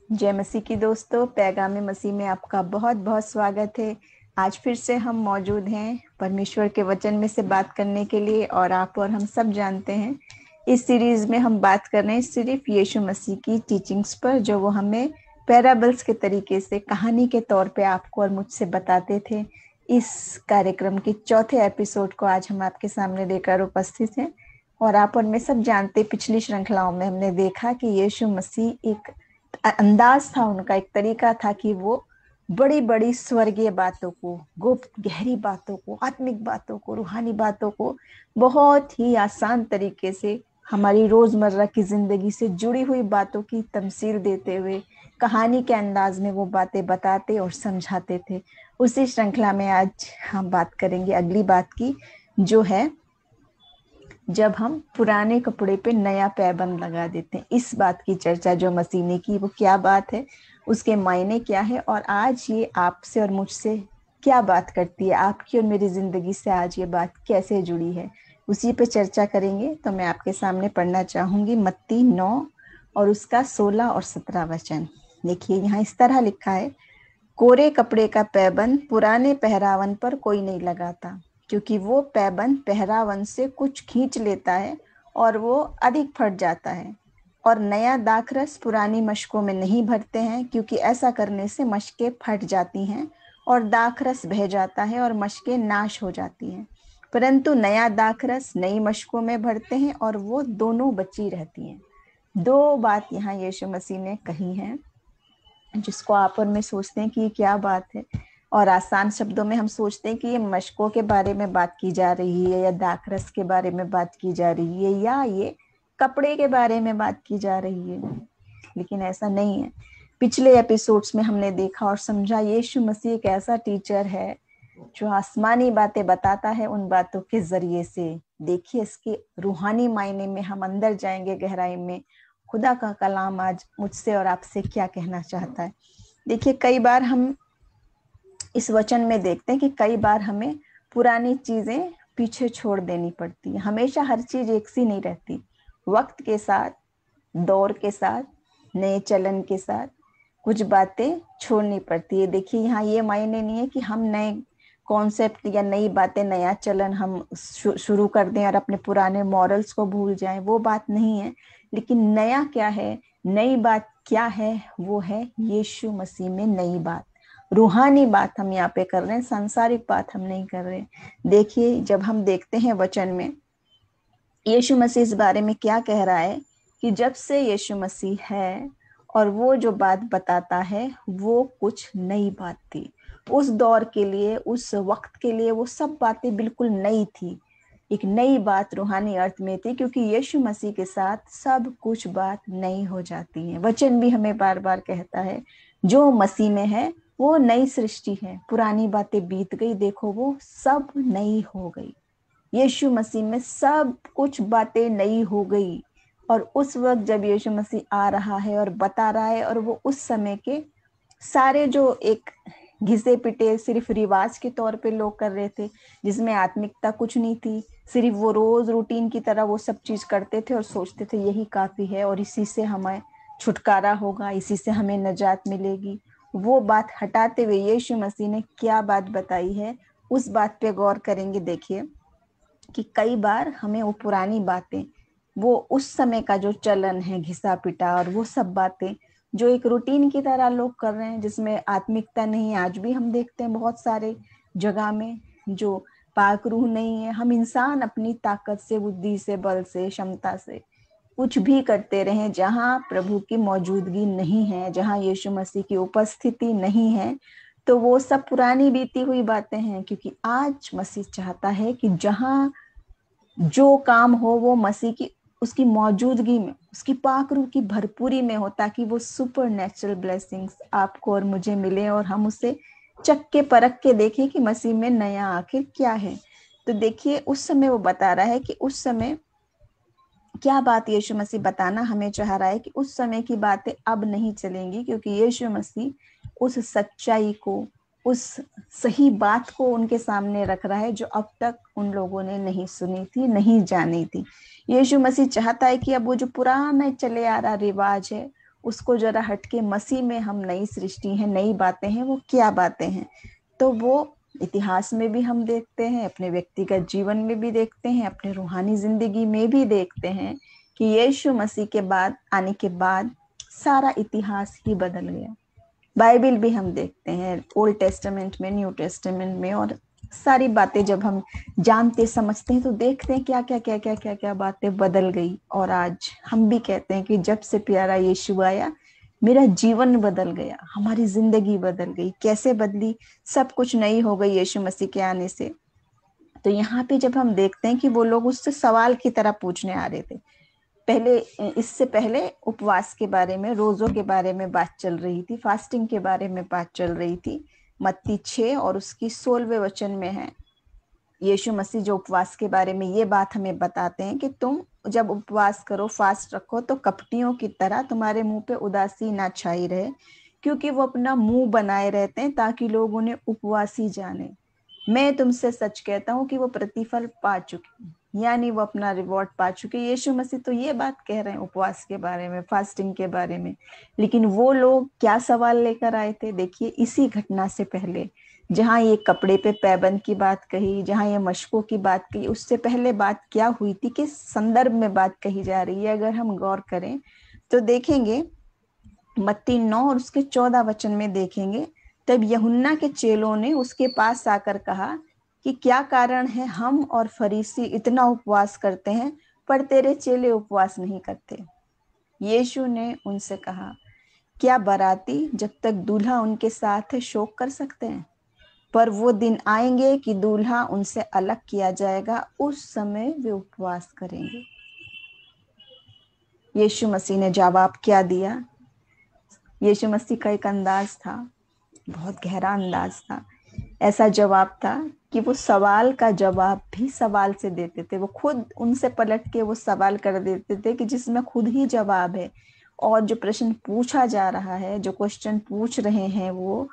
जय मसीह की दोस्तों, पैगाम मसीह में आपका बहुत बहुत स्वागत है। आज फिर से हम मौजूद हैं परमेश्वर के वचन में से बात करने के लिए। और आप और हम सब जानते हैं इस सीरीज में हम बात कर रहे हैं सिर्फ यीशु मसीह की टीचिंग्स पर, जो वो हमें पैराबल्स के तरीके से कहानी के तौर पे आपको और मुझसे बताते थे। इस कार्यक्रम के चौथे एपिसोड को आज हम आपके सामने लेकर उपस्थित हैं। और आप और मैं सब जानते, पिछली श्रृंखलाओं में हमने देखा कि यीशु मसीह एक अंदाज था, उनका एक तरीका था कि वो बड़ी बड़ी स्वर्गीय बातों को, गुप्त गहरी बातों को, आत्मिक बातों को, रूहानी बातों को बहुत ही आसान तरीके से हमारी रोजमर्रा की जिंदगी से जुड़ी हुई बातों की तमसील देते हुए कहानी के अंदाज में वो बातें बताते और समझाते थे। उसी श्रृंखला में आज हम बात करेंगे अगली बात की, जो है जब हम पुराने कपड़े पे नया पैबंद लगा देते हैं। इस बात की चर्चा जो मसीह ने की, वो क्या बात है, उसके मायने क्या है, और आज ये आपसे और मुझसे क्या बात करती है, आपकी और मेरी जिंदगी से आज ये बात कैसे जुड़ी है, उसी पे चर्चा करेंगे। तो मैं आपके सामने पढ़ना चाहूंगी मत्ती 9 और उसका 16 और 17 वचन। देखिए, यहाँ इस तरह लिखा है, कोरे कपड़े का पैबंद पुराने पहरावन पर कोई नहीं लगाता, क्योंकि वो पैबंद पहरावन से कुछ खींच लेता है और वो अधिक फट जाता है। और नया दाखरस पुरानी मशकों में नहीं भरते हैं, क्योंकि ऐसा करने से मशकें फट जाती हैं और दाखरस बह जाता है और मशकें नाश हो जाती हैं। परंतु नया दाखरस नई मशकों में भरते हैं और वो दोनों बची रहती हैं। दो बात यहाँ यीशु मसीह ने कही है, जिसको आप और मैं सोचते हैं कि ये क्या बात है। और आसान शब्दों में हम सोचते हैं कि ये मशकों के बारे में बात की जा रही है, या दाखरस के बारे में बात की जा रही है, या ये कपड़े के बारे में बात की जा रही है। लेकिन ऐसा नहीं है। पिछले एपिसोड्स में हमने देखा और समझा, यीशु मसीह एक ऐसा टीचर है जो आसमानी बातें बताता है उन बातों के जरिए से। देखिए, इसके रूहानी मायने में हम अंदर जाएंगे गहराई में। खुदा का कलाम आज मुझसे और आपसे क्या कहना चाहता है। देखिए, कई बार हम इस वचन में देखते हैं कि कई बार हमें पुरानी चीजें पीछे छोड़ देनी पड़ती है। हमेशा हर चीज एक सी नहीं रहती। वक्त के साथ, दौर के साथ, नए चलन के साथ कुछ बातें छोड़नी पड़ती है। देखिए, यहाँ ये मायने नहीं है कि हम नए कॉन्सेप्ट या नई बातें, नया चलन हम शुरू कर दें और अपने पुराने मॉरल्स को भूल जाएं, वो बात नहीं है। लेकिन नया क्या है, नई बात क्या है, वो है यीशु मसीह में नई बात। रूहानी बात हम यहाँ पे कर रहे हैं, सांसारिक बात हम नहीं कर रहे। देखिए, जब हम देखते हैं वचन में यीशु मसीह इस बारे में क्या कह रहा है, कि जब से यीशु मसीह है और वो जो बात बताता है वो कुछ नई बात थी। उस दौर के लिए, उस वक्त के लिए वो सब बातें बिल्कुल नई थी। एक नई बात रूहानी अर्थ में थी, क्योंकि यीशु मसीह के साथ सब कुछ बात नई हो जाती है। वचन भी हमें बार बार कहता है, जो मसीह में है वो नई सृष्टि है, पुरानी बातें बीत गई, देखो वो सब नई हो गई। यीशु मसीह में सब कुछ बातें नई हो गई। और उस वक्त जब यीशु मसीह आ रहा है और बता रहा है, और वो उस समय के सारे जो एक घिसे पिटे सिर्फ रिवाज के तौर पे लोग कर रहे थे, जिसमें आत्मिकता कुछ नहीं थी, सिर्फ वो रोज रूटीन की तरह वो सब चीज करते थे और सोचते थे यही काफी है और इसी से हमें छुटकारा होगा, इसी से हमें नजात मिलेगी। वो बात हटाते हुए यीशु मसीह ने क्या बात बताई है, उस बात पे गौर करेंगे। देखिए कि कई बार हमें वो पुरानी बातें, वो उस समय का जो चलन है घिसा पिटा, और वो सब बातें जो एक रूटीन की तरह लोग कर रहे हैं, जिसमें आत्मिकता नहीं है। आज भी हम देखते हैं बहुत सारे जगह में जो पाक रूह नहीं है। हम इंसान अपनी ताकत से, बुद्धि से, बल से, क्षमता से कुछ भी करते रहे, जहां प्रभु की मौजूदगी नहीं है, जहां यीशु मसीह की उपस्थिति नहीं है, तो वो सब पुरानी बीती हुई बातें हैं। क्योंकि आज मसीह चाहता है कि जहां जो काम हो वो मसीह की, उसकी मौजूदगी में, उसकी पाक रूह की भरपूरी में हो, ताकि वो सुपर नेचुरल ब्लेसिंग्स आपको और मुझे मिले और हम उसे चख के परख के देखें कि मसीह में नया आखिर क्या है। तो देखिए, उस समय वो बता रहा है कि उस समय क्या बात यीशु मसीह बताना हमें चाह रहा है, कि उस समय की बातें अब नहीं चलेंगी, क्योंकि यीशु मसीह उस सच्चाई को, उस सही बात को उनके सामने रख रहा है, जो अब तक उन लोगों ने नहीं सुनी थी, नहीं जानी थी। यीशु मसीह चाहता है कि अब वो जो पुराना चले आ रहा रिवाज है, उसको जरा हटके मसीह में हम नई सृष्टि हैं, नई बातें हैं, वो क्या बातें हैं। तो वो इतिहास में भी हम देखते हैं, अपने व्यक्तिगत जीवन में भी देखते हैं, अपने रूहानी जिंदगी में भी देखते हैं कि यीशु मसीह के बाद आने के बाद सारा इतिहास ही बदल गया। बाइबल भी हम देखते हैं, ओल्ड टेस्टामेंट में, न्यू टेस्टामेंट में, और सारी बातें जब हम जानते समझते हैं तो देखते हैं क्या क्या क्या क्या क्या क्या बातें बदल गई। और आज हम भी कहते हैं कि जब से प्यारा यीशु आया मेरा जीवन बदल गया, हमारी जिंदगी बदल गई। कैसे बदली? सब कुछ नई हो गई यीशु मसीह के आने से। तो यहाँ पे जब हम देखते हैं कि वो लोग उससे सवाल की तरह पूछने आ रहे थे, पहले इससे पहले उपवास के बारे में, रोजों के बारे में बात चल रही थी, फास्टिंग के बारे में बात चल रही थी। मत्ती 6 और उसकी 16वें वचन में है, यीशु मसीह जो उपवास के बारे में ये बात हमें बताते हैं कि तुम जब उपवास करो, फास्ट रखो, तो कपटियों की तरह तुम्हारे मुंह पे उदासी ना छाई रहे, क्योंकि वो अपना मुंह बनाए रहते हैं ताकि लोग उन्हें उपवासी जाने। मैं तुमसे सच कहता हूँ कि वो प्रतिफल पा चुके, यानी वो अपना रिवॉर्ड पा चुके। यीशु मसीह तो ये बात कह रहे हैं उपवास के बारे में, फास्टिंग के बारे में। लेकिन वो लोग क्या सवाल लेकर आए थे? देखिए, इसी घटना से पहले जहाँ ये कपड़े पे पैबंद की बात कही, जहाँ ये मशकों की बात कही, उससे पहले बात क्या हुई थी, किस संदर्भ में बात कही जा रही है? अगर हम गौर करें तो देखेंगे मत्ती 9 और उसके 14 वचन में देखेंगे, तब यूहन्ना के चेलों ने उसके पास आकर कहा कि क्या कारण है हम और फरीसी इतना उपवास करते हैं पर तेरे चेले उपवास नहीं करते? यीशु ने उनसे कहा, क्या बाराती जब तक दूल्हा उनके साथ है शोक कर सकते हैं? पर वो दिन आएंगे कि दूल्हा उनसे अलग किया जाएगा, उस समय वे उपवास करेंगे। यीशु मसीह ने जवाब क्या दिया? यीशु मसीह का एक अंदाज था, बहुत गहरा अंदाज था। ऐसा जवाब था कि वो सवाल का जवाब भी सवाल से देते थे। वो खुद उनसे पलट के वो सवाल कर देते थे कि जिसमें खुद ही जवाब है, और जो प्रश्न पूछा जा रहा है, जो क्वेश्चन पूछ रहे हैं, वो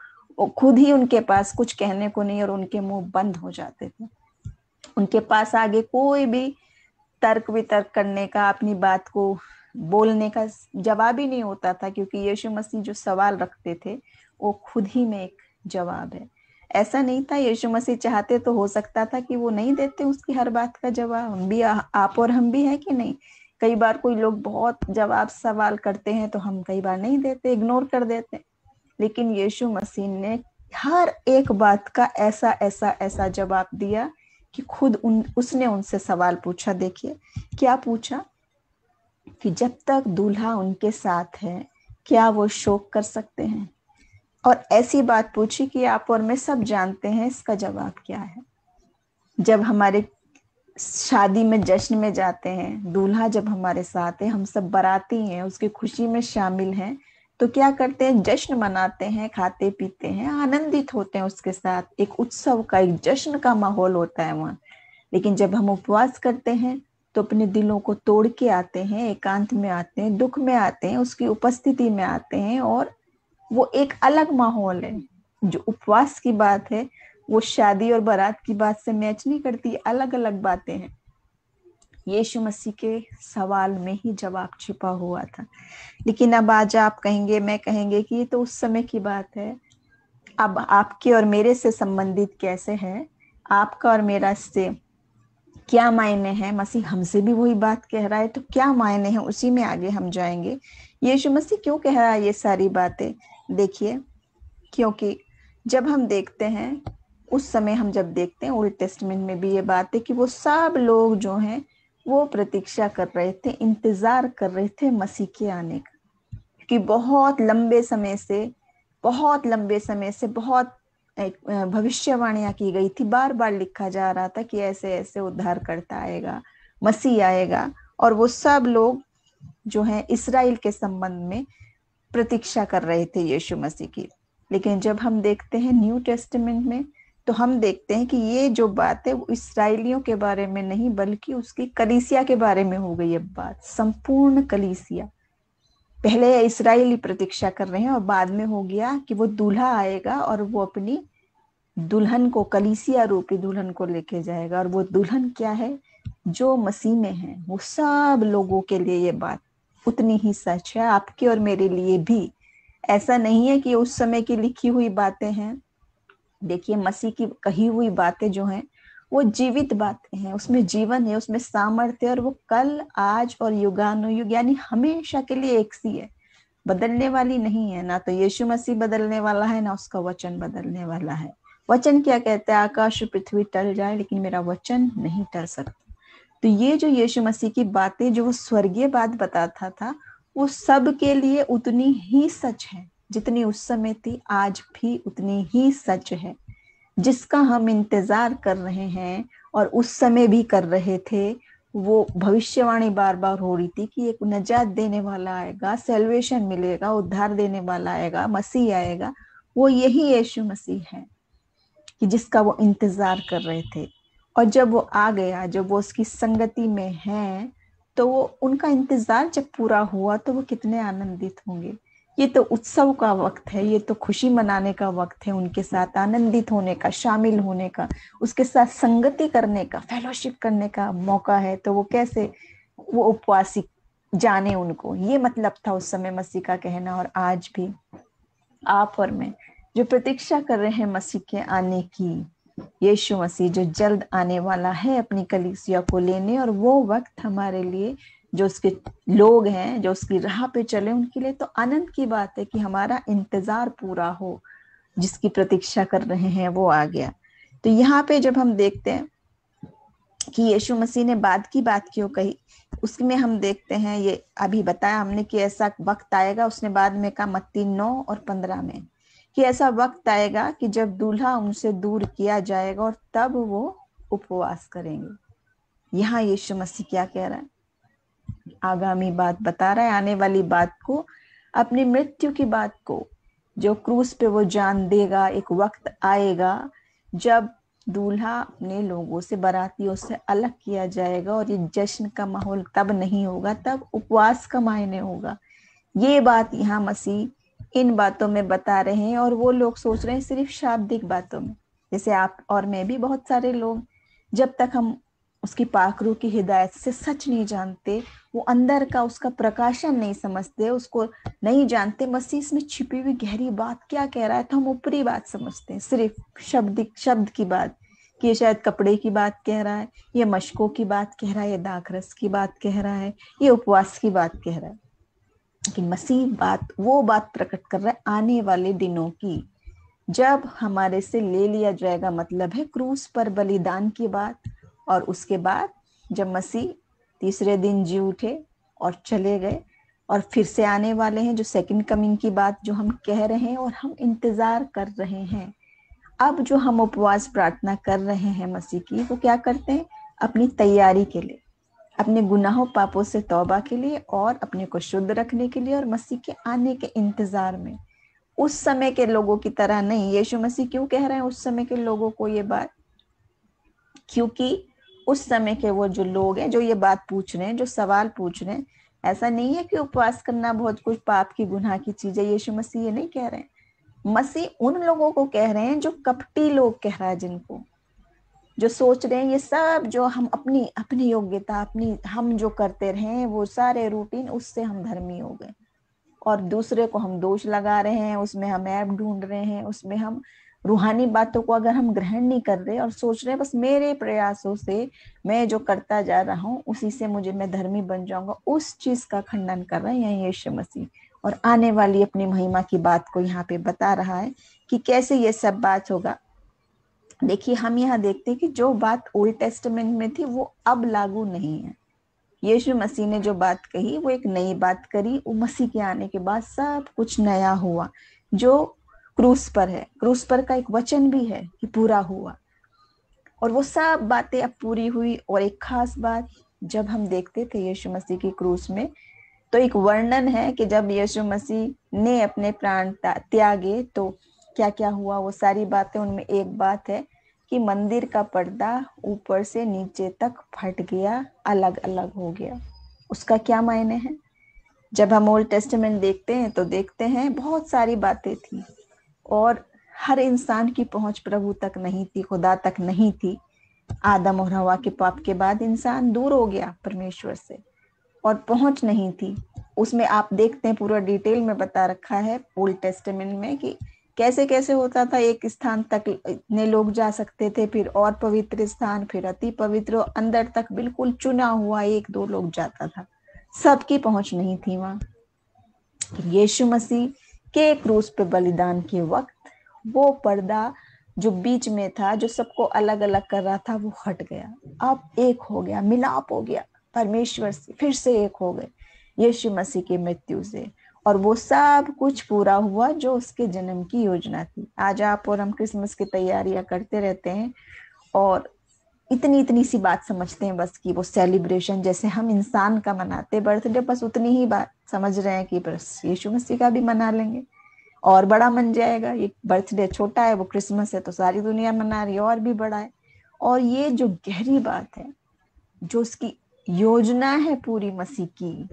खुद ही उनके पास कुछ कहने को नहीं, और उनके मुंह बंद हो जाते थे। उनके पास आगे कोई भी तर्क वितर्क करने का, अपनी बात को बोलने का जवाब ही नहीं होता था, क्योंकि यीशु मसीह जो सवाल रखते थे वो खुद ही में एक जवाब है। ऐसा नहीं था, यीशु मसीह चाहते तो हो सकता था कि वो नहीं देते उसकी हर बात का जवाब। हम भी, आप और हम भी है कि नहीं, कई बार कोई लोग बहुत जवाब सवाल करते हैं तो हम कई बार नहीं देते, इग्नोर कर देते। लेकिन यीशु मसीह ने हर एक बात का ऐसा ऐसा ऐसा जवाब दिया कि खुद उसने उनसे सवाल पूछा। देखिए क्या पूछा कि जब तक दूल्हा उनके साथ है क्या वो शोक कर सकते हैं? और ऐसी बात पूछी कि आप और मैं सब जानते हैं इसका जवाब क्या है। जब हमारे शादी में, जश्न में जाते हैं, दूल्हा जब हमारे साथ है, हम सब बाराती हैं, उसकी खुशी में शामिल हैं, तो क्या करते हैं? जश्न मनाते हैं, खाते पीते हैं, आनंदित होते हैं उसके साथ। एक उत्सव का, एक जश्न का माहौल होता है वहाँ। लेकिन जब हम उपवास करते हैं तो अपने दिलों को तोड़ के आते हैं, एकांत में आते हैं, दुख में आते हैं, उसकी उपस्थिति में आते हैं, और वो एक अलग माहौल है। जो उपवास की बात है वो शादी और बारात की बात से मैच नहीं करती, अलग अलग बातें हैं। यीशु मसीह के सवाल में ही जवाब छिपा हुआ था। लेकिन अब आज आप कहेंगे, मैं कहेंगे कि ये तो उस समय की बात है, अब आपके और मेरे से संबंधित कैसे है? आपका और मेरा इससे क्या मायने हैं? मसीह हमसे भी वही बात कह रहा है, तो क्या मायने हैं? उसी में आगे हम जाएंगे। यीशु मसीह क्यों कह रहा है ये सारी बातें? देखिए, क्योंकि जब हम देखते हैं, उस समय हम जब देखते हैं, ओल्ड टेस्टमेंट में भी ये बात है कि वो सब लोग जो हैं वो प्रतीक्षा कर रहे थे, इंतजार कर रहे थे मसीह के आने का। कि बहुत लंबे समय से, बहुत लंबे समय से बहुत भविष्यवाणियां की गई थी, बार बार लिखा जा रहा था कि ऐसे ऐसे उद्धार करता आएगा, मसीह आएगा। और वो सब लोग जो है इस्राएल के संबंध में प्रतीक्षा कर रहे थे यीशु मसीह की। लेकिन जब हम देखते हैं न्यू टेस्टामेंट में, तो हम देखते हैं कि ये जो बात है वो इसराइलियों के बारे में नहीं, बल्कि उसकी कलीसिया के बारे में हो गई है बात। संपूर्ण कलीसिया, पहले इसराइली प्रतीक्षा कर रहे हैं, और बाद में हो गया कि वो दूल्हा आएगा और वो अपनी दुल्हन को, कलीसिया रूपी दुल्हन को लेके जाएगा। और वो दुल्हन क्या है? जो मसीह में है। वो सब लोगों के लिए ये बात उतनी ही सच है आपके और मेरे लिए भी। ऐसा नहीं है कि उस समय की लिखी हुई बातें हैं। देखिए, मसीह की कही हुई बातें जो हैं वो जीवित बातें हैं, उसमें जीवन है, उसमें सामर्थ्य है, और वो कल, आज और युगानुयुग यानी हमेशा के लिए एक सी है, बदलने वाली नहीं है। ना तो यीशु मसीह बदलने वाला है, ना उसका वचन बदलने वाला है। वचन क्या कहता है? आकाश और पृथ्वी टल जाए लेकिन मेरा वचन नहीं टल सकता। तो ये जो यीशु मसीह की बातें जो वो स्वर्गीय बात बताता था, वो सब के लिए उतनी ही सच है जितनी उस समय थी, आज भी उतनी ही सच है। जिसका हम इंतजार कर रहे हैं और उस समय भी कर रहे थे, वो भविष्यवाणी बार बार हो रही थी कि एक नजात देने वाला आएगा, सेल्वेशन मिलेगा, उद्धार देने वाला आएगा, मसीह आएगा। वो यही यीशु मसीह है कि जिसका वो इंतजार कर रहे थे। और जब वो आ गया, जब वो उसकी संगति में है, तो वो उनका इंतजार जब पूरा हुआ तो वो कितने आनंदित होंगे। ये तो उत्सव का वक्त है, ये तो खुशी मनाने का वक्त है, उनके साथ आनंदित होने का, शामिल होने का, उसके साथ संगति करने का, फेलोशिप करने का मौका है। तो वो कैसे वो उपवासी जाने उनको, ये मतलब था उस समय मसीह का कहना। और आज भी आप और मैं जो प्रतीक्षा कर रहे हैं मसीह के आने की, यीशु मसीह जो जल्द आने वाला है अपनी कलीसिया को लेने, और वो वक्त हमारे लिए, जो उसके लोग हैं, जो उसकी राह पे चले, उनके लिए तो आनंद की बात है कि हमारा इंतजार पूरा हो, जिसकी प्रतीक्षा कर रहे हैं वो आ गया। तो यहाँ पे जब हम देखते हैं कि यीशु मसीह ने बाद की बात क्यों कही, उसमें हम देखते हैं, ये अभी बताया हमने कि ऐसा वक्त आएगा, उसने बाद में कहा मत्ती 9 और 15 में, कि ऐसा वक्त आएगा कि जब दूल्हा उनसे दूर किया जाएगा और तब वो उपवास करेंगे। यहाँ यीशु मसीह क्या कह रहा है? आगामी बात बता रहा है, आने वाली बात को, अपनी मृत्यु की बात को, जो क्रूस पे वो जान देगा। एक वक्त आएगा जब दूल्हा अपने लोगों से, बारातियों से अलग किया जाएगा, और ये जश्न का माहौल तब नहीं होगा, तब उपवास का मायने होगा। ये बात यहाँ मसीह इन बातों में बता रहे हैं। और वो लोग सोच रहे हैं सिर्फ शाब्दिक बातों में, जैसे आप और मैं भी, बहुत सारे लोग, जब तक हम उसकी पाखरू की हिदायत से सच नहीं जानते, वो अंदर का उसका प्रकाशन नहीं समझते, उसको नहीं जानते मसीह इसमें छिपी हुई गहरी बात क्या कह रहा है, तो हम ऊपरी बात समझते हैं, सिर्फ शब्द की बात, कि ये शायद कपड़े की बात कह रहा है, ये मशकों की बात कह रहा है, ये दाखरस की बात कह रहा है, ये उपवास की बात कह रहा है। लेकिन मसीह वो बात प्रकट कर रहा है आने वाले दिनों की, जब हमारे से ले लिया जाएगा, मतलब है क्रूस पर बलिदान की बात। और उसके बाद जब मसीह तीसरे दिन जी उठे और चले गए, और फिर से आने वाले हैं, जो सेकंड कमिंग की बात जो हम कह रहे हैं और हम इंतजार कर रहे हैं। अब जो हम उपवास प्रार्थना कर रहे हैं मसीह की, वो क्या करते हैं? अपनी तैयारी के लिए, अपने गुनाहों पापों से तौबा के लिए, और अपने को शुद्ध रखने के लिए, और मसीह के आने के इंतजार में। उस समय के लोगों की तरह नहीं। यीशु मसीह क्यों कह रहे हैं उस समय के लोगों को ये बात? क्योंकि उस समय के वो जो लोग हैं, जो ये बात पूछ रहे हैं, जो सवाल पूछ रहे हैं, ऐसा नहीं है कि उपवास करना बहुत कुछ पाप की, गुनाह की चीज है। यीशु मसीह ये नहीं कह रहे हैं। मसीह उन लोगों को कह रहे हैं जो कपटी लोग कह रहा है, जिनको, जो सोच रहे हैं ये सब जो हम अपनी अपनी योग्यता, अपनी हम जो करते रहे, वो सारे रूटीन, उससे हम धर्मी हो गए, और दूसरे को हम दोष लगा रहे हैं, उसमें हम ऐप ढूंढ रहे हैं, उसमें हम रूहानी बातों को अगर हम ग्रहण नहीं कर रहे और सोच रहे हैं बस मेरे प्रयासों से, मैं जो करता जा रहा हूँ उसी से मैं धर्मी बन जाऊंगा, उस चीज का खंडन कर रहे हैं यीशु मसीह। और आने वाली अपनी महिमा की बात को यहाँ पे बता रहा है कि कैसे ये सब बात होगा। देखिए, हम यहाँ देखते हैं कि जो बात ओल्ड टेस्टामेंट में थी वो अब लागू नहीं है। यीशु मसीह ने जो बात कही वो एक नई बात करी। वो मसीह के आने के बाद सब कुछ नया हुआ, जो क्रूस पर है। क्रूस पर का एक वचन भी है कि पूरा हुआ, और वो सब बातें अब पूरी हुई। और एक खास बात, जब हम देखते थे यीशु मसीह की क्रूस में, तो एक वर्णन है कि जब यीशु मसीह ने अपने प्राण त्यागे तो क्या क्या हुआ, वो सारी बातें। उनमें एक बात है कि मंदिर का पर्दा ऊपर से नीचे तक फट गया, अलग अलग हो गया। उसका क्या मायने है? जब हम ओल्ड टेस्टामेंट देखते हैं तो देखते हैं बहुत सारी बातें थी, और हर इंसान की पहुंच प्रभु तक नहीं थी, खुदा तक नहीं थी। आदम और हवा के पाप के बाद इंसान दूर हो गया परमेश्वर से। और पहुंच नहीं थी। उसमें आप देखते हैं पूरा डिटेल में बता रखा है ओल्ड टेस्टामेंट में कि कैसे कैसे होता था। एक स्थान तक इतने लोग जा सकते थे, फिर और पवित्र स्थान, फिर अति पवित्र, अंदर तक बिल्कुल चुना हुआ एक दो लोग जाता था, सबकी पहुंच नहीं थी वहां। यीशु मसीह के क्रूस पे बलिदान के वक्त वो पर्दा जो बीच में था, जो सबको अलग अलग कर रहा था, वो हट गया। अब एक हो गया, मिलाप हो गया, परमेश्वर से फिर से एक हो गए यीशु मसीह की मृत्यु से। और वो सब कुछ पूरा हुआ जो उसके जन्म की योजना थी। आज आप और हम क्रिसमस की तैयारियां करते रहते हैं और इतनी इतनी सी बात समझते हैं बस, कि वो सेलिब्रेशन जैसे हम इंसान का मनाते बर्थडे, बस उतनी ही बात समझ रहे हैं कि बस यीशु मसीह का भी मना लेंगे और बड़ा मन जाएगा। ये बर्थडे छोटा है, वो क्रिसमस है तो सारी दुनिया मना रही है और भी बड़ा है। और ये जो गहरी बात है, जो उसकी योजना है पूरी मसीह की,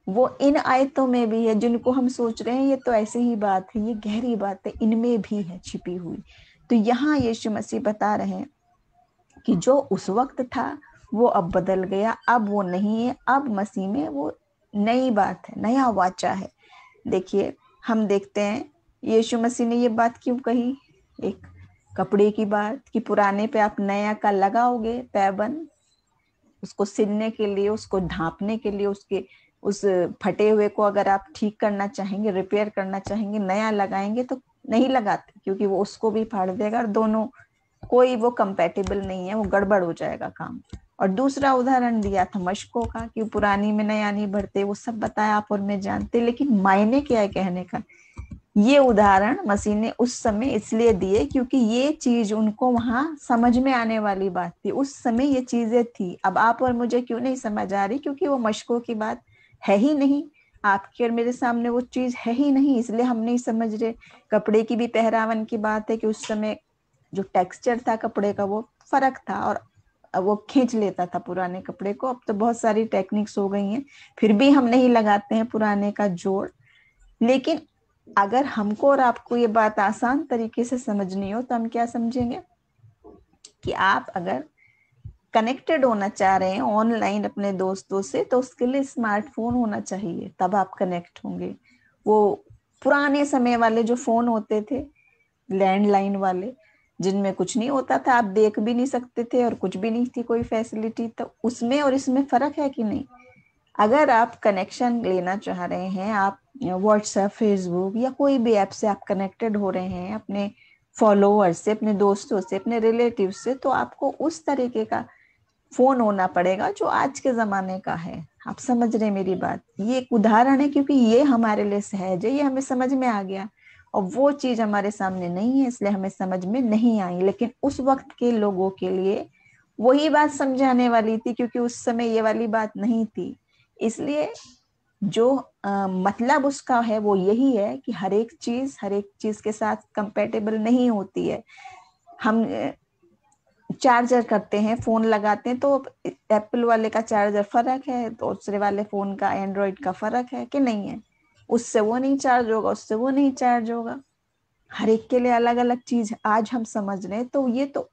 वो इन आयतों में भी है। जिनको हम सोच रहे हैं ये तो ऐसे ही बात है, ये गहरी बात है, इनमें भी है छिपी हुई। तो यहाँ यीशु मसीह बता रहे हैं कि जो उस वक्त था वो अब बदल गया, अब वो नहीं है, अब मसीह में वो नई बात है, नया वाचा है। देखिए, हम देखते हैं यीशु मसीह ने ये बात क्यों कही, एक कपड़े की बात, कि पुराने पे आप नया का लगाओगे पैबंद, उसको सिलने के लिए, उसको ढांपने के लिए, उसके उस फटे हुए को अगर आप ठीक करना चाहेंगे, रिपेयर करना चाहेंगे, नया लगाएंगे तो नहीं लगाते, क्योंकि वो उसको भी फाड़ देगा और दोनों कोई वो कंपैटिबल नहीं है, वो गड़बड़ हो जाएगा काम। और दूसरा उदाहरण दिया था मशकों का, कि पुरानी में नया नहीं भरते, वो सब बताया आप और मैं जानते। लेकिन मायने क्या है कहने का, ये उदाहरण मसीह ने उस समय इसलिए दिए क्योंकि ये चीज उनको वहां समझ में आने वाली बात थी। उस समय ये चीजें थी, अब आप और मुझे क्यों नहीं समझ आ रही, क्योंकि वो मशकों की बात है ही नहीं, आपके और मेरे सामने वो चीज है ही नहीं, इसलिए हम नहीं समझ रहे। कपड़े की भी पहरावन की बात है कि उस समय जो टेक्सचर था कपड़े का वो फर्क था और वो खींच लेता था पुराने कपड़े को। अब तो बहुत सारी टेक्निक्स हो गई हैं, फिर भी हम नहीं लगाते हैं पुराने का जोड़। लेकिन अगर हमको और आपको ये बात आसान तरीके से समझनी हो तो हम क्या समझेंगे, कि आप अगर कनेक्टेड होना चाह रहे हैं ऑनलाइन अपने दोस्तों से, तो उसके लिए स्मार्टफोन होना चाहिए, तब आप कनेक्ट होंगे। वो पुराने समय वाले जो फोन होते थे, लैंडलाइन वाले, जिनमें कुछ नहीं होता था, आप देख भी नहीं सकते थे और कुछ भी नहीं थी कोई फैसिलिटी, तो उसमें और इसमें फर्क है कि नहीं। अगर आप कनेक्शन लेना चाह रहे हैं, आप व्हाट्सएप, फेसबुक या कोई भी ऐप से आप कनेक्टेड हो रहे हैं अपने फॉलोअर्स से, अपने दोस्तों से, अपने रिलेटिव से, तो आपको उस तरीके का फोन होना पड़ेगा जो आज के जमाने का है। आप समझ रहे मेरी बात, ये एक उदाहरण है क्योंकि ये हमारे लिए सहज है, ये हमें समझ में आ गया। और वो चीज हमारे सामने नहीं है इसलिए हमें समझ में नहीं आई, लेकिन उस वक्त के लोगों के लिए वही बात समझाने वाली थी, क्योंकि उस समय ये वाली बात नहीं थी। इसलिए जो मतलब उसका है वो यही है कि हर एक चीज के साथ कंपेटेबल नहीं होती है। हम चार्जर करते हैं, फोन लगाते हैं, तो एप्पल वाले का चार्जर फर्क है, तो दूसरे वाले फोन का, एंड्रॉइड का फर्क है कि नहीं है। उससे वो नहीं चार्ज होगा, उससे वो नहीं चार्ज होगा, हर एक के लिए अलग अलग चीज आज हम समझ रहे हैं। तो ये तो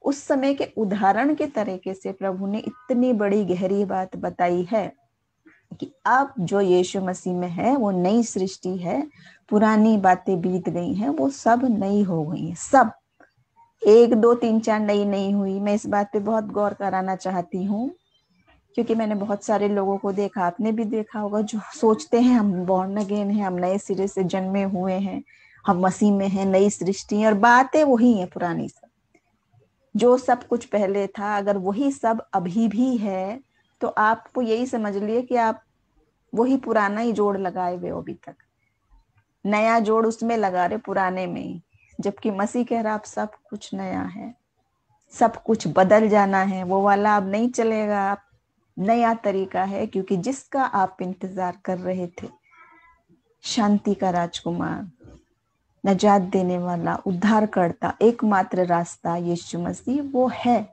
उस समय के उदाहरण के तरीके से प्रभु ने इतनी बड़ी गहरी बात बताई है कि अब जो यीशु मसीह में है वो नई सृष्टि है, पुरानी बातें बीत गई हैं, वो सब नई हो गई हैं। सब एक दो तीन चार नई नहीं हुई। मैं इस बात पे बहुत गौर कराना चाहती हूँ, क्योंकि मैंने बहुत सारे लोगों को देखा, आपने भी देखा होगा, जो सोचते हैं हम बॉर्न अगेन हैं, हम नए सिरे से जन्मे हुए हैं, हम मसीह में हैं, नई सृष्टि है, और बातें वही है पुरानी सब, जो सब कुछ पहले था अगर वही सब अभी भी है, तो आपको यही समझ लिए कि आप वही पुराना ही जोड़ लगाए हुए हो अभी तक, नया जोड़ उसमें लगा रहे पुराने में ही। जबकि मसीह कह रहा आप सब कुछ नया है, सब कुछ बदल जाना है, वो वाला अब नहीं चलेगा, आप नया तरीका है। क्योंकि जिसका आप इंतजार कर रहे थे, शांति का राजकुमार, नजात देने वाला, उद्धार करता, एकमात्र रास्ता यीशु मसीह वो है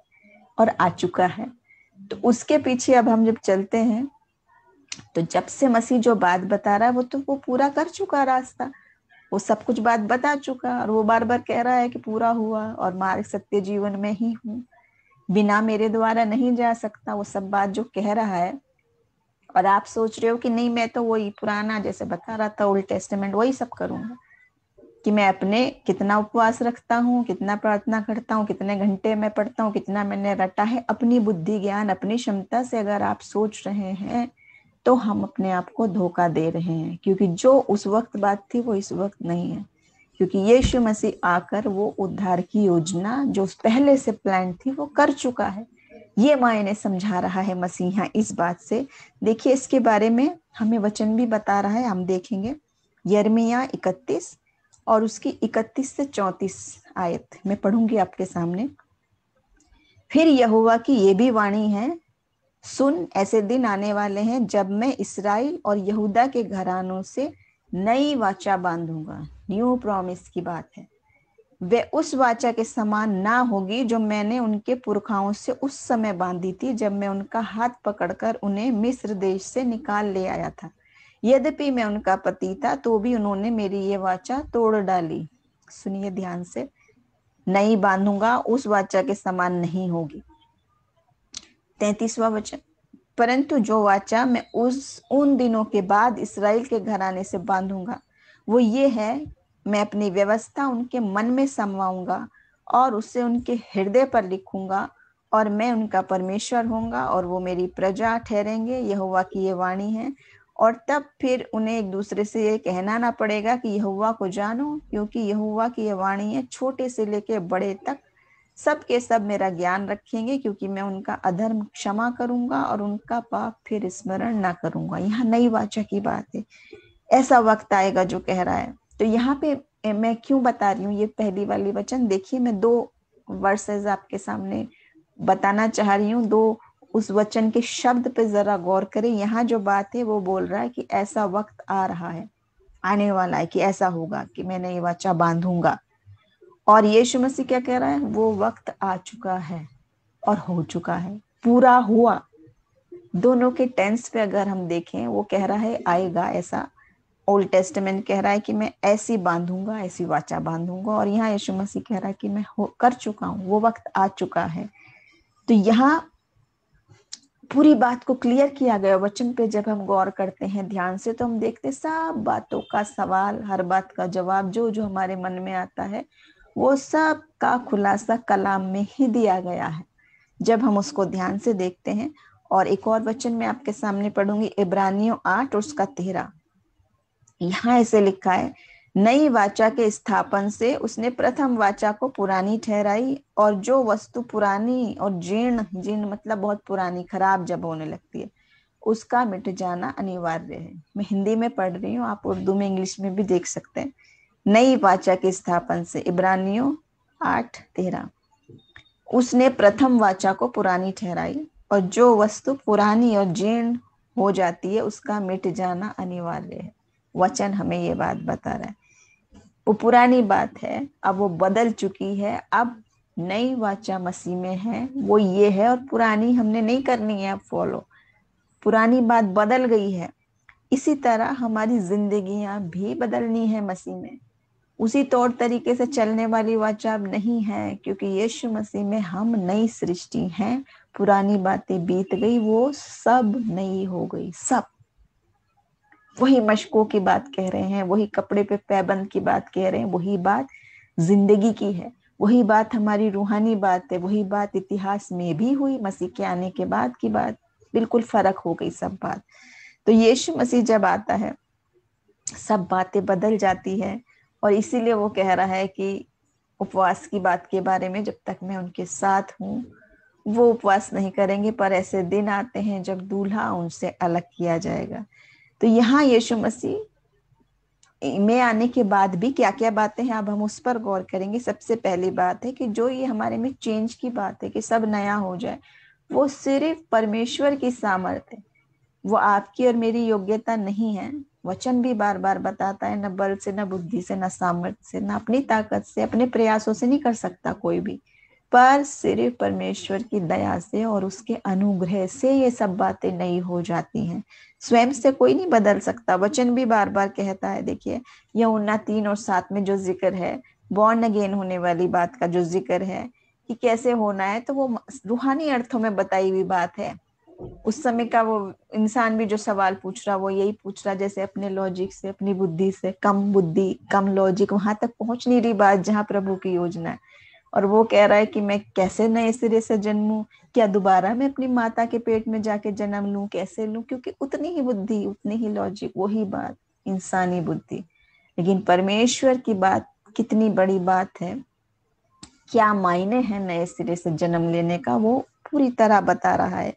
और आ चुका है। तो उसके पीछे अब हम जब चलते हैं, तो जब से मसीह जो बात बता रहा है वो तो वो पूरा कर चुका रास्ता, वो सब कुछ बात बता चुका, और वो बार बार कह रहा है कि पूरा हुआ और मार्ग सत्य जीवन में ही हूँ, बिना मेरे द्वारा नहीं जा सकता। वो सब बात जो कह रहा है, और आप सोच रहे हो कि नहीं, मैं तो वही पुराना जैसे बता रहा था ओल्ड टेस्टामेंट वही सब करूंगा, कि मैं अपने कितना उपवास रखता हूँ, कितना प्रार्थना करता हूँ, कितने घंटे मैं पढ़ता हूँ, कितना मैंने रटा है, अपनी बुद्धि ज्ञान अपनी क्षमता से अगर आप सोच रहे हैं तो हम अपने आप को धोखा दे रहे हैं, क्योंकि जो उस वक्त बात थी वो इस वक्त नहीं है। क्योंकि यीशु मसीह आकर वो उद्धार की योजना जो पहले से प्लान थी वो कर चुका है। ये मायने समझा रहा है मसीहा इस बात से। देखिए इसके बारे में हमें वचन भी बता रहा है, हम देखेंगे यिर्मयाह 31 और उसकी 31 से 34 आयत मैं पढ़ूंगी आपके सामने। फिर यहोवा की ये भी वाणी है, सुन, ऐसे दिन आने वाले हैं जब मैं इस्राएल और यहूदा के घरानों से नई वाचा बांधूंगा। न्यू प्रॉमिस की बात है। वे उस वाचा के समान ना होगी जो मैंने उनके पुरखाओं से उस समय बांधी थी, जब मैं उनका हाथ पकड़कर उन्हें मिस्र देश से निकाल ले आया था। यद्यपि मैं उनका पति था तो भी उन्होंने मेरी ये वाचा तोड़ डाली। सुनिए ध्यान से, नई बांधूंगा उस वाचा के समान नहीं होगी। 33वां वचन, परंतु जो वाचा मैं उन दिनों के बाद इसराइल के घराने से बांधूंगा वो ये है, मैं अपनी व्यवस्था उनके मन में समवाऊंगा और उसे उनके हृदय पर लिखूंगा, और मैं उनका परमेश्वर होऊंगा और वो मेरी प्रजा ठहरेंगे। यहोवा की ये वाणी है। और तब फिर उन्हें एक दूसरे से ये कहना ना पड़ेगा कि यहोवा को जानो, क्योंकि यहोवा की ये वाणी है, छोटे से लेके बड़े तक सब के सब मेरा ज्ञान रखेंगे, क्योंकि मैं उनका अधर्म क्षमा करूंगा और उनका पाप फिर स्मरण ना करूंगा। यहाँ नई वाचा की बात है। ऐसा वक्त आएगा जो कह रहा है। तो यहाँ पे मैं क्यों बता रही हूँ ये पहली वाली वचन, देखिए मैं 2 वर्सेस आपके सामने बताना चाह रही हूँ। 2 उस वचन के शब्द पे जरा गौर करें। यहाँ जो बात है वो बोल रहा है कि ऐसा वक्त आ रहा है, आने वाला है, कि ऐसा होगा कि मैंने ये वाचा बांधूंगा। और यीशु मसीह क्या कह रहा है, वो वक्त आ चुका है और हो चुका है, पूरा हुआ। दोनों के टेंस पे अगर हम देखें, वो कह रहा है आएगा ऐसा। ओल्ड टेस्टामेंट कह रहा है कि मैं ऐसी बांधूंगा, ऐसी वाचा बांधूंगा, और यहाँ यीशु मसीह कह रहा है कि मैं कर चुका हूँ, वो वक्त आ चुका है। तो यहाँ पूरी बात को क्लियर किया गया वचन पे। जब हम गौर करते हैं ध्यान से तो हम देखते सब बातों का सवाल, हर बात का जवाब, जो जो हमारे मन में आता है वो सब का खुलासा कलाम में ही दिया गया है, जब हम उसको ध्यान से देखते हैं। और एक और वचन मैं आपके सामने पढ़ूंगी, इब्रानियों 8 और उसका 13। यहाँ ऐसे लिखा है, नई वाचा के स्थापन से उसने प्रथम वाचा को पुरानी ठहराई, और जो वस्तु पुरानी और जीर्ण, जीर्ण मतलब बहुत पुरानी, खराब जब होने लगती है, उसका मिट जाना अनिवार्य है। मैं हिंदी में पढ़ रही हूँ, आप उर्दू में इंग्लिश में भी देख सकते हैं। नई वाचा के स्थापन से, इब्रानियों 8:13, उसने प्रथम वाचा को पुरानी ठहराई, और जो वस्तु पुरानी और जीर्ण हो जाती है उसका मिट जाना अनिवार्य है। वचन हमें ये बात बता रहा है। वो पुरानी बात है, अब वो बदल चुकी है, अब नई वाचा मसीह में है, वो ये है, और पुरानी हमने नहीं करनी है अब फॉलो। पुरानी बात बदल गई है। इसी तरह हमारी जिंदगियां भी बदलनी है मसीह में। उसी तौर तरीके से चलने वाली वाचा अब नहीं है, क्योंकि यीशु मसीह में हम नई सृष्टि हैं। पुरानी बातें बीत गई, वो सब नई हो गई। सब वही मशकों की बात कह रहे हैं, वही कपड़े पे पैबंद की बात कह रहे हैं, वही बात जिंदगी की है, वही बात हमारी रूहानी बात है, वही बात इतिहास में भी हुई, मसीह के आने के बाद की बात। बिल्कुल फर्क हो गई सब बात। तो यीशु मसीह जब आता है सब बातें बदल जाती है। और इसीलिए वो कह रहा है कि उपवास की बात के बारे में, जब तक मैं उनके साथ हूँ वो उपवास नहीं करेंगे, पर ऐसे दिन आते हैं जब दूल्हा उनसे अलग किया जाएगा। तो यहाँ यीशु मसीह में आने के बाद भी क्या क्या बातें हैं, अब हम उस पर गौर करेंगे। सबसे पहली बात है कि जो ये हमारे में चेंज की बात है कि सब नया हो जाए, वो सिर्फ परमेश्वर की सामर्थ्य है, वो आपकी और मेरी योग्यता नहीं है। वचन भी बार बार बताता है, न बल से, न बुद्धि से, न सामर्थ्य से, न अपनी ताकत से, अपने प्रयासों से नहीं कर सकता कोई भी, पर सिर्फ परमेश्वर की दया से और उसके अनुग्रह से ये सब बातें नई हो जाती हैं। स्वयं से कोई नहीं बदल सकता। वचन भी बार बार कहता है, देखिए यूहन्ना 3 और 7 में जो जिक्र है, बॉर्न अगेन होने वाली बात का जो जिक्र है कि कैसे होना है, तो वो रूहानी अर्थों में बताई हुई बात है। उस समय का वो इंसान भी जो सवाल पूछ रहा वो यही पूछ रहा जैसे अपने लॉजिक से, अपनी बुद्धि से, कम बुद्धि कम लॉजिक, वहां तक पहुंच नहीं रही बात जहाँ प्रभु की योजना है। और वो कह रहा है कि मैं कैसे नए सिरे से जन्मूं, क्या दोबारा मैं अपनी माता के पेट में जाके जन्म लूं, कैसे लूं, क्योंकि उतनी ही बुद्धि, उतनी ही लॉजिक, वही बात, इंसानी बुद्धि। लेकिन परमेश्वर की बात कितनी बड़ी बात है, क्या मायने हैं नए सिरे से जन्म लेने का, वो पूरी तरह बता रहा है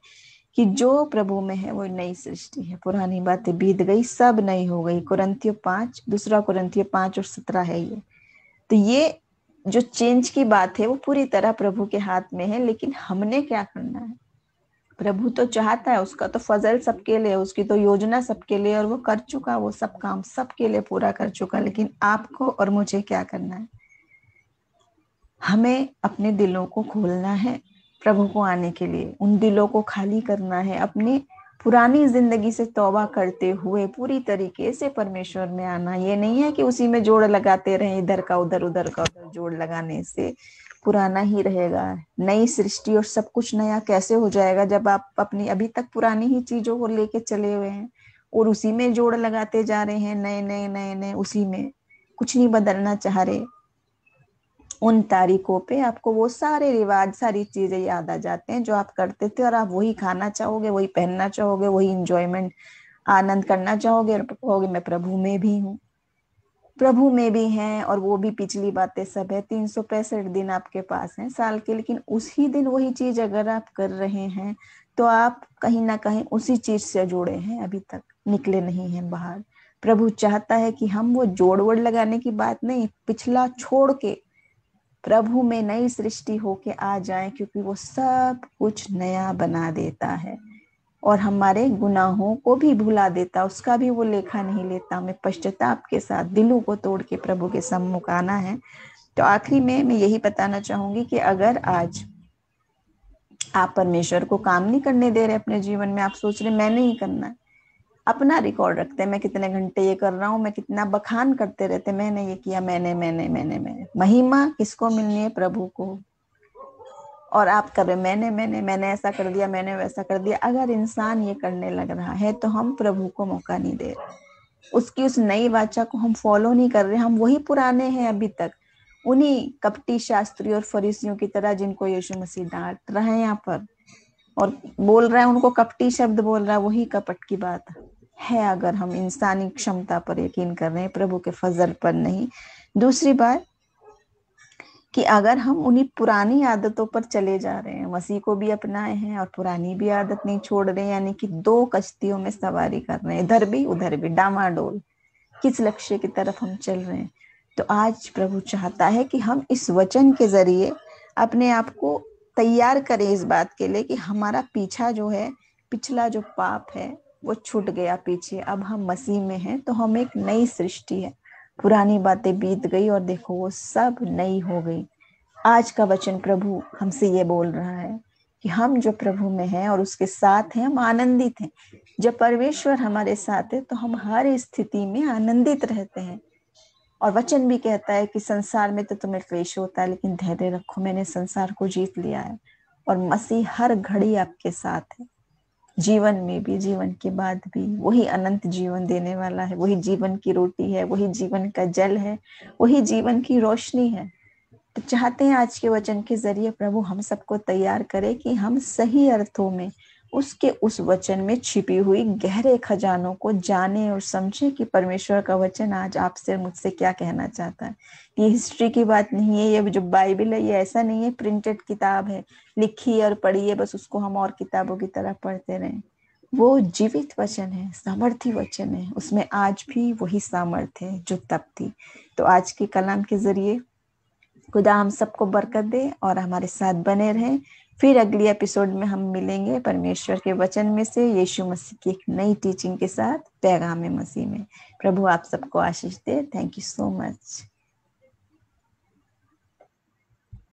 कि जो प्रभु में है वो नई सृष्टि है, पुरानी बातें बीत गई, सब नई हो गई। कुरिन्थियों 5, दूसरा कुरिन्थियों 5:17 है ये। तो ये जो चेंज की बात है वो पूरी तरह प्रभु के हाथ में है, लेकिन हमने क्या करना है। प्रभु तो चाहता है, उसका तो फजल सबके लिए, उसकी तो योजना सबके लिए, और वो कर चुका, वो सब काम सबके लिए पूरा कर चुका। लेकिन आपको और मुझे क्या करना है, हमें अपने दिलों को खोलना है प्रभु को आने के लिए, उन दिलों को खाली करना है, अपनी पुरानी जिंदगी से तौबा करते हुए पूरी तरीके से परमेश्वर में आना। ये नहीं है कि उसी में जोड़ लगाते रहे, इधर का उधर, उधर का उधर, जोड़ लगाने से पुराना ही रहेगा। नई सृष्टि और सब कुछ नया कैसे हो जाएगा जब आप अपनी अभी तक पुरानी ही चीजों को लेके चले हुए हैं और उसी में जोड़ लगाते जा रहे हैं, नए नए नए नए, उसी में कुछ नहीं बदलना चाह रहे। उन तारीखों पे आपको वो सारे रिवाज, सारी चीजें याद आ जाते हैं जो आप करते थे, और आप वही खाना चाहोगे, वही पहनना चाहोगे, वही इंजॉयमेंट, आनंद करना चाहोगे, और कहोगे मैं प्रभु में भी हूँ, प्रभु में भी हैं। और वो भी पिछली बातें सब है, 365 दिन आपके पास हैं साल के, लेकिन उसी दिन वही चीज अगर आप कर रहे हैं तो आप कहीं ना कहीं उसी चीज से जुड़े हैं, अभी तक निकले नहीं हैं बाहर। प्रभु चाहता है कि हम वो जोड़ वोड़ लगाने की बात नहीं, पिछला छोड़ के प्रभु में नई सृष्टि होके आ जाए, क्योंकि वो सब कुछ नया बना देता है और हमारे गुनाहों को भी भुला देता, उसका भी वो लेखा नहीं लेता। हमें पश्चाताप के साथ दिलों को तोड़ के प्रभु के सम्मुख आना है। तो आखिरी में मैं यही बताना चाहूंगी कि अगर आज आप परमेश्वर को काम नहीं करने दे रहे अपने जीवन में, आप सोच रहे मैंने ही करना है, अपना रिकॉर्ड रखते हैं, मैं कितने घंटे ये कर रहा हूँ, मैं कितना बखान करते रहते, मैंने ये किया, मैंने। महिमा किसको मिलनी है, प्रभु को। और आप कर रहे मैंने ऐसा कर दिया, मैंने वैसा कर दिया। अगर इंसान ये करने लग रहा है तो हम प्रभु को मौका नहीं दे रहे, उसकी उस नई वाचा को हम फॉलो नहीं कर रहे, हम वही पुराने हैं अभी तक, उन्हीं कपटी शास्त्री और फरीसियों की तरह जिनको यीशु मसीह डांट रहा है यहाँ पर और बोल रहा है, उनको कपटी शब्द बोल रहा है, वही कपट की बात है। अगर हम इंसानी क्षमता पर यकीन कर रहे हैं, प्रभु के फजल पर नहीं। दूसरी बात कि अगर हम उन्हीं पुरानी आदतों पर चले जा रहे हैं, मसीह को भी अपनाए हैं और पुरानी भी आदत नहीं छोड़ रहे हैं, यानी कि दो कश्तियों में सवारी कर रहे हैं, इधर भी उधर भी, डामाडोल, किस लक्ष्य की तरफ हम चल रहे हैं। तो आज प्रभु चाहता है कि हम इस वचन के जरिए अपने आप को तैयार करें इस बात के लिए कि हमारा पीछा जो है, पिछला जो पाप है वो छूट गया पीछे, अब हम मसीह में हैं, तो हम एक नई सृष्टि है, पुरानी बातें बीत गई और देखो वो सब नई हो गई। आज का वचन प्रभु हमसे ये बोल रहा है कि हम जो प्रभु में हैं और उसके साथ हैं, हम आनंदित हैं। जब परमेश्वर हमारे साथ है तो हम हर स्थिति में आनंदित रहते हैं। और वचन भी कहता है कि संसार में तो तुम्हें क्लेश होता है, लेकिन धैर्य रखो, मैंने संसार को जीत लिया है। और मसीह हर घड़ी आपके साथ है, जीवन में भी, जीवन के बाद भी। वही अनंत जीवन देने वाला है, वही जीवन की रोटी है, वही जीवन का जल है, वही जीवन की रोशनी है। तो चाहते हैं आज के वचन के जरिए प्रभु हम सबको तैयार करे कि हम सही अर्थों में उसके उस वचन में छिपी हुई गहरे खजानों को जाने और समझे कि परमेश्वर का वचन आज आपसे मुझसे क्या कहना चाहता है। ये हिस्ट्री की बात नहीं है, ये जो बाइबल है ये ऐसा नहीं है प्रिंटेड किताब है, लिखी और पढ़ी है, बस उसको हम और किताबों की तरह पढ़ते रहें। वो जीवित वचन है, सामर्थी वचन है, उसमें आज भी वही सामर्थ्य है जो तब थी। तो आज के कलाम के जरिए खुदा हम सबको बरकत दे और हमारे साथ बने रहें। फिर अगली एपिसोड में हम मिलेंगे परमेश्वर के वचन में से यीशु मसीह की एक नई टीचिंग के साथ, पैगाम मसीह में। प्रभु आप सबको आशीष दे। Thank you so much.